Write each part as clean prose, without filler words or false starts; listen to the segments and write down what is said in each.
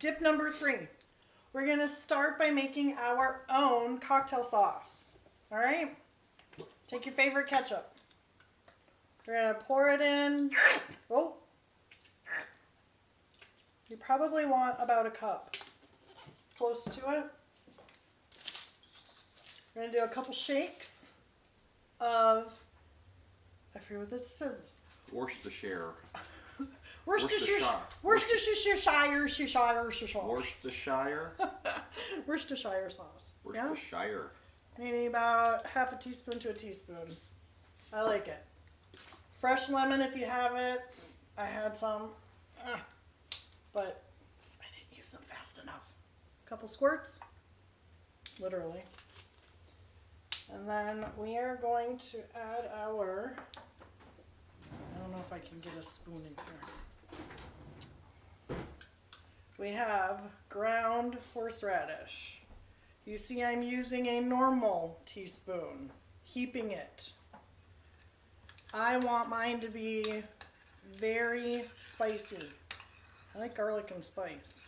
Dip number 3. We're going to start by making our own cocktail sauce. All right? Take your favorite ketchup. We're going to pour it in. Oh. You probably want about a cup. Close to it. We're going to do a couple shakes of, I forget what this says. Worcestershire. Worcestershire sauce. Worcestershire. Yeah? Maybe about half a teaspoon to a teaspoon. I like it. Fresh lemon if you have it. I had some, but I didn't use them fast enough. A couple squirts, literally. And then we are going to add our, I don't know if I can get a spoon in here. We have ground horseradish. You see I'm using a normal teaspoon, heaping it. I want mine to be very spicy. I like garlic and spice.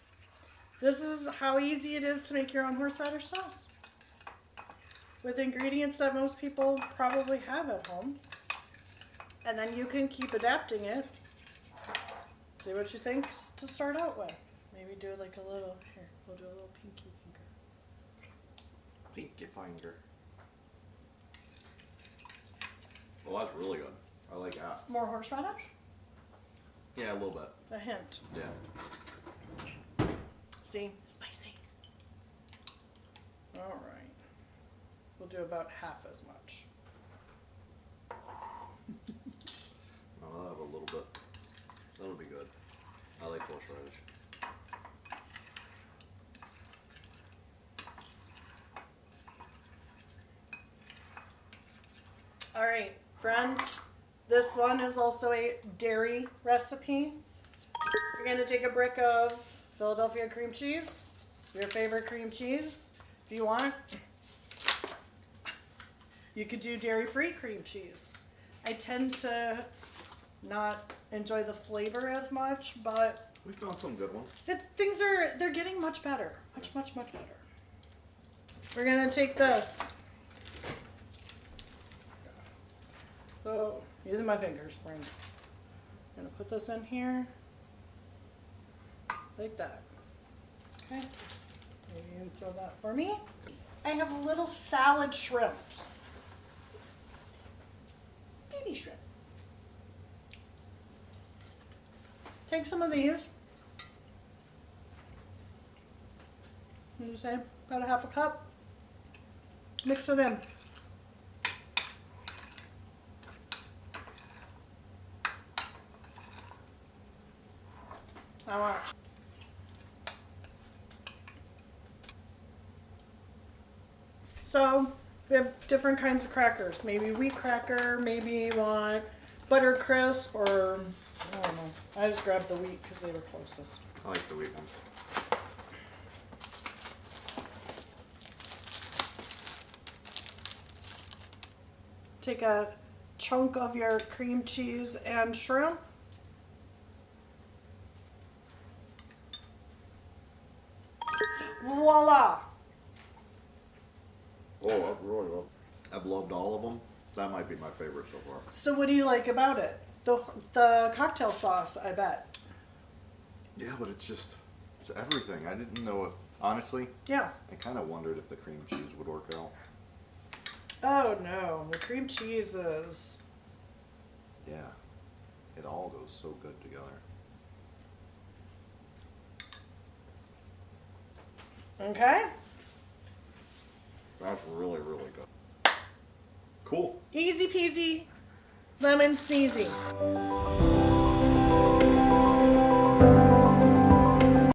This is how easy it is to make your own horseradish sauce, with ingredients that most people probably have at home. And then you can keep adapting it. See what you think to start out with. Maybe do like a little, here, we'll do a little pinky finger. Pinky finger. Well, that's really good. I like that. More horseradish? Yeah, a little bit. A hint. Yeah. See? Spicy. All right. We'll do about half as much. I'll have a little bit. That'll be good. I like horseradish. All right, friends. This one is also a dairy recipe. You're going to take a brick of Philadelphia cream cheese, your favorite cream cheese, if you want. You could do dairy-free cream cheese. I tend to not enjoy the flavor as much, but we found some good ones. They're getting much better. Much better. We're going to take this. So, using my fingers, friends. I'm going to put this in here. Like that. Okay. Maybe you can throw that for me. I have little salad shrimps. Baby shrimp. Take some of these. What did you say? About a half a cup. Mix it in. Now watch. So we have different kinds of crackers. Maybe wheat cracker, maybe you want butter crisp, or I don't know. I just grabbed the wheat because they were closest. I like the wheat ones. Take a chunk of your cream cheese and shrimp. Voila! Oh, I've really loved. I've loved all of them. That might be my favorite so far. So what do you like about it? The cocktail sauce, I bet. Yeah, but it's everything. I didn't know if, honestly, Yeah. I kind of wondered if the cream cheese would work out. Oh no, the cream cheese is... Yeah, it all goes so good together. Okay. That's really, really good. Cool. Easy peasy, lemon sneezy.